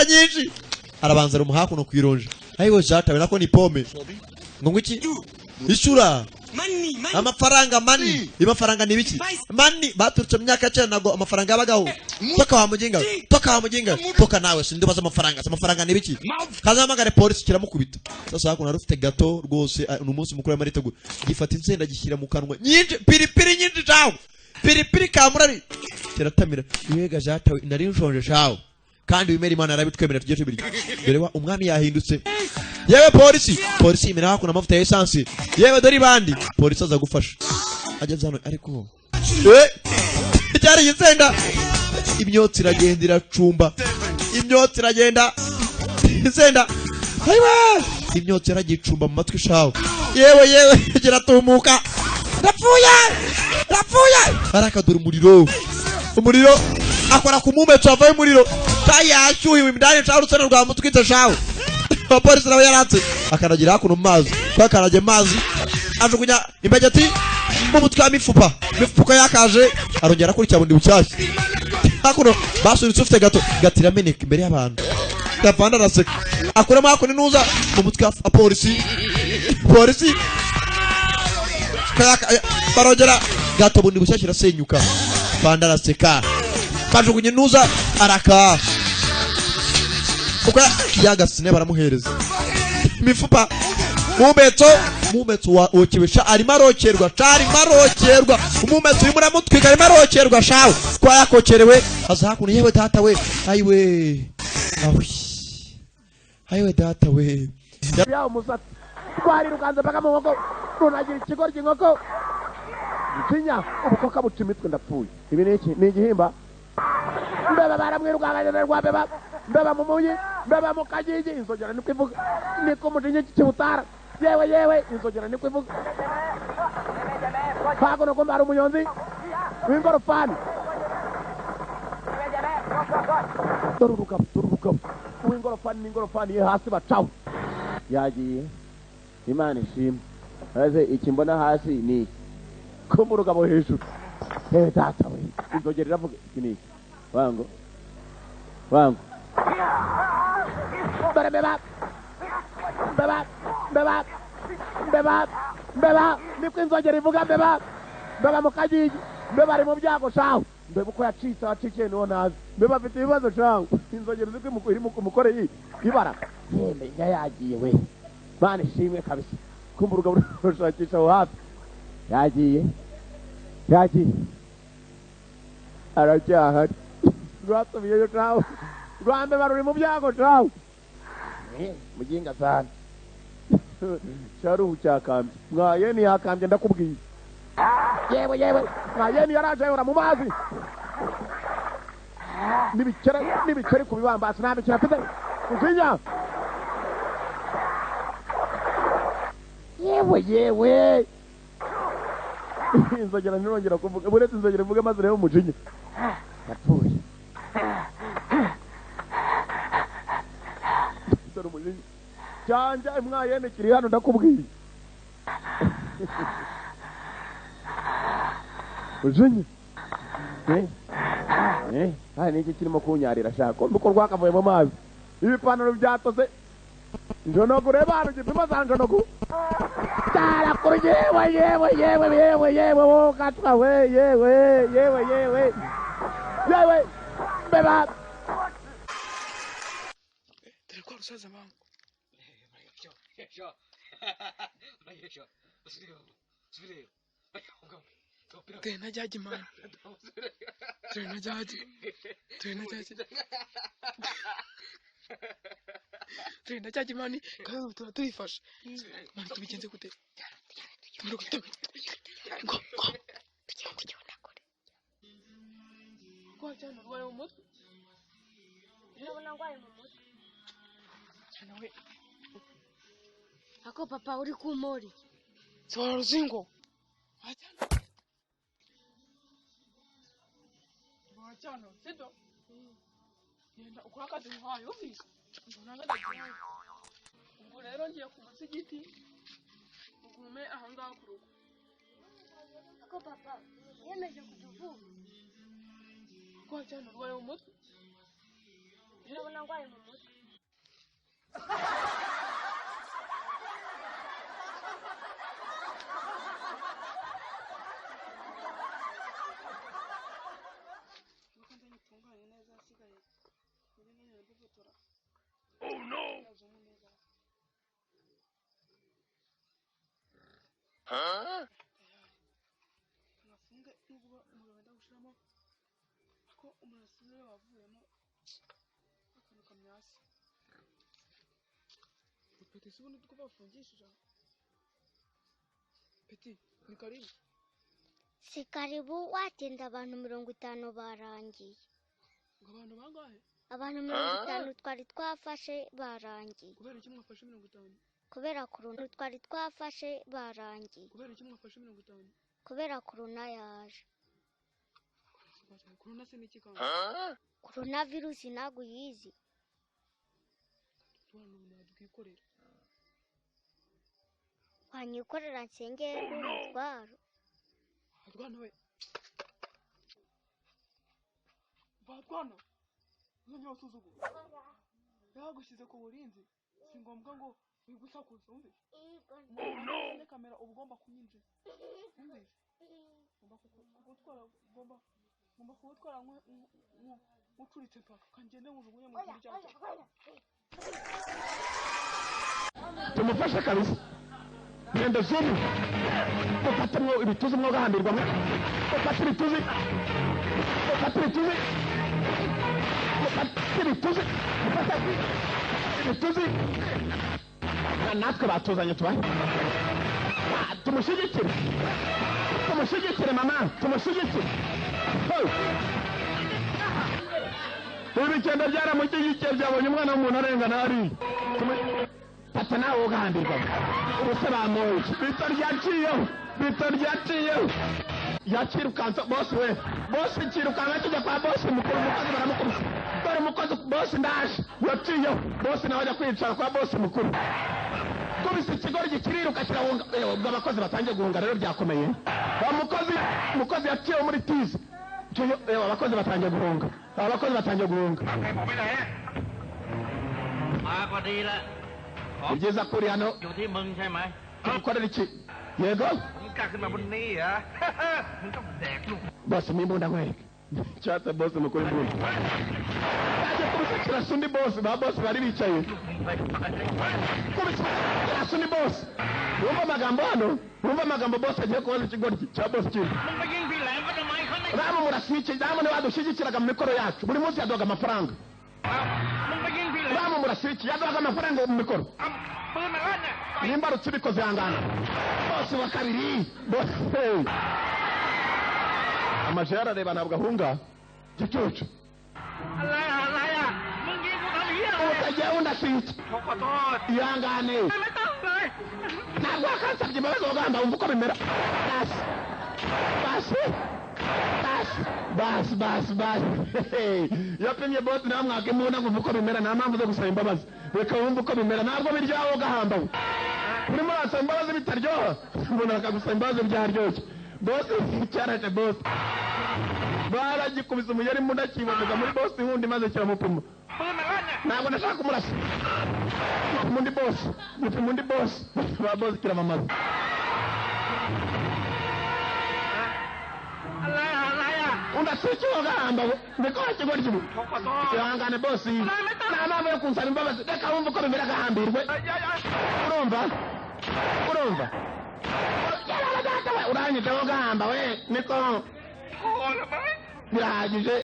nyinshi arabanza rumuhaku no kwironje ayiwe jatawe nako ni pome ngo iki ishura amafaranga mani imafaranga nibiki mani baturutse myaka cyane nago amafaranga yabagaho toka wa muginga toka nawe sindibaza amafaranga nibiki kazamagare polisi kiramukubita sasa hako narufite gato rwose umunsi mukuru y'amaritego gifata insenda gishyira mu kanwa nyinshi piripiri nyinshi jawo piripiri kamurari kiratamira yega jatawe nari nshonje shawo kandi wimera Imana arabitwemera tujye tubiri dore wa umwami yahindutse yewe polisi imena hako na mafuta ya essence yewe dori bandi polisi aza gufasha ageze hano ariko cyari yitsenda imyotsi iragendera cumba imyotsi iragenda insenda ayiwa imyotsi iragicumba mu matwi shawo yewe kiratumuka rapfuye barakadura umuriro akora kumumetso avaye umuriro tayashyuhiwe imidani cyangwa urusana rwa mutwite shawo polisi nawe yaratse akanagira hakuno mazi kwakarage mazi ajugunya imbageti mu mutwe mifuka yakaje arongera kuri cyabundi bucyashye hakuno basuritse ufite gatira meneka imbere y'abantu yapanda raseka akuramo hakuno nuza mu mutwe wa polisi barongera gato bundi bucyashye rasenyuka panda raseka bajugunye nuza araka uko yagasine baramuhereza mifupa mumetso wa okibesha arimo arokerwa umumetso urimo uramutwika arimo arokerwa shawe kwa yakokerewe aza hakuno yewe data we ayiwe data we ya umusatsi twari rukanze paka mu nkoko runagira ikigoryi nkoko tinya ubukoka bucimitwe ndapfuye ibi ni igihimba mbeba baramwirukanganye rwa mbeba mumuyi mbeba mukagigi inzogera niko ivuga niko mutinye kibutara yewe inzogera niko ivuga pako no kumbara umunyonzi w'ingorofani dorurukabo w'ingorofani hasi bacaho yagiye Imana ishimwe aze ikimbona hasi ni kumurugabo hejuru data we inzogera iravuga iki wangu mbeba niko inzogera ivuga mbeba mukagigi mbeba ari mu byago shawo mbeba uko yacitse wacikiye niho nazi mbeba afite ibibazo shawo inzogera ziko iri mukore ibara yemenya yagiye we Mana ishimwe kabisa kumva urugabo rushakisha aho hafi yagiye aracyahari rwatumiyeyo cawe rwambe baruri mu byago cawe muginga sana sharuhu cyakambye mwayeni yakambye ndakubwiye yewe mwayeni yaraje yora mu mazi nibikere ku bibambasi nabikira pite uzinya yewe inzogera nirongera kuvuga buretse inzogera ivuga maze rero umujinya yapfuye dore umujinya cyanja mwayene kiri hano ndakubwiye umujinya niki kirimo kunyarira shaka uko rwakavuye mu mazi ibipantaro byatose njonogo reba hano gipima za njonogo tara kuri yewe wo katwa we yewe beba dore ko rusaza mama tena jaji man tena jaji tena jaji mani kayo turifasha mani tubigenze gute go kwa cyane rwaye mu mutwe ndabona ngwaye mu mutwe cyane we ako papa uri ku mori so ruzingo cyane sito yenda ukwakaza intwayo ufise ubwo rero ngiye ku musigiti ngume aha ngaha ku rugo. Ko papa yemeje kutuvuga. Ko cyane urwaye mu mutwe. Ndabona ngwaye mu mutwe. Oh no! Huh? Nafunge n'ubwo umugabo ndagushiramo ko umurasire wavuyemo akantu kamyasi. Peti sibundi tuko bafungishije. Peti ni karibu. Si karibu watinda abantu 50 barangiye. Abantu bangahe? Abantu 50 twari twafashe barangiye. Kubera iki mwafashe 50? Kubera kuruna twari twafashe barangiye. Kubera iki mwafashe 50? Kubera kuruna yaje. Kuruna se niki kanga? Kuruna virusi ntago yizi. Twana n'adwikorera. Wanyikorera nsenge n'utwaro. Adwana we. Badwana. None wasuzugu. Yagushyize ku burinzi. Si ngombwa ngo wigusakuza umve. Oh no! Ne kamera ubugomba kunyinjira. Umve. Ngomba kugutwara mucuritse paka kangende mujugunye mu kiryango. Tumufashe kabisa. Genda zumi. Ufatamwo ibituzi mwo gahambirwa mwe. Ufata ibituzi. Ufata ibituzi. Ufata ibituzi. Ufata ibituzi. Natwe batuzanye tubahe. Tumushyigikire. Tumushyigikire mama. Tumushyigikire. Ibi bigenda byaramushyigikiye byabonye umwana w'umuntu arengana hariya. Pata nawe ugahambirwa. Ubuse bamuye. Bito ryaciyeho. Yakirukansa bosi we. Bosi kirukanka kijya kwa bosi mukuru umukozi baramukubise. Dore umukozi bosi ndaje. Yaciyeho. Bosi nawe ajya kwicara kwa bosi mukuru. Kubise ikigori gikiriruka kirahunga. Ubwo abakozi batangiye guhunga rero byakomeye. Umukozi yaciyeho muri tizi. Abakozi batangiye guhunga. Abakozi batangiye guhunga. Ugeza kuri hano. Ukorera iki? Yego? Bosi mwimbunda nkwereke. Cyata bosi mukuru imbunda. Yaje kubisakira sundi bosi. Ba bosi bari bicaye. Kubisakira sundi bosi. Wumva amagambo hano? Wumva amagambo bosi agiye kubaza ikigoryi cya bosi kindi. Ramu murasike. Ramu ni wadushyigikiraga mu mikoro yacu. Buri munsi yaduhaga amafaranga. Ramu murasike. Yaduhaga amafaranga mu mikoro. Nimba rutsibikoze hangana. Bosi wa kabiri. Bosi. Amaje yarareba ntabwo ahunga. Gicucu. Utagiye undasike. Ihangane. Ntabwo wakansabye imbabazi wagamba wumva uko bimera. Basi. Yapimye bosi nawe mwaka imbunda ngo uko bimera nta mpamvu zo gusaba imbabazi. Reka wumva uko bimera ntabwo biryaho gahambawe. Urimo urasaba imbabazi bitaryoha. Umuntu akagusaba imbabazi byaryoshye. Bosi cyaraje bosi. Baragikubise umuyeri imbunda kibonaga muri bosi wundi maze kiramupima. Ntabwo nashaka kumurasa. Mundi bosi. Ba bosi kiramamaza. Undasiki wagamba niko kigori kibu. Yangane bosi. Na mama yo kunsaba imbabazi. Reka wumva uko bimera gahambirwe. Urumva? Uranyita wagamba we niko. Birahagije.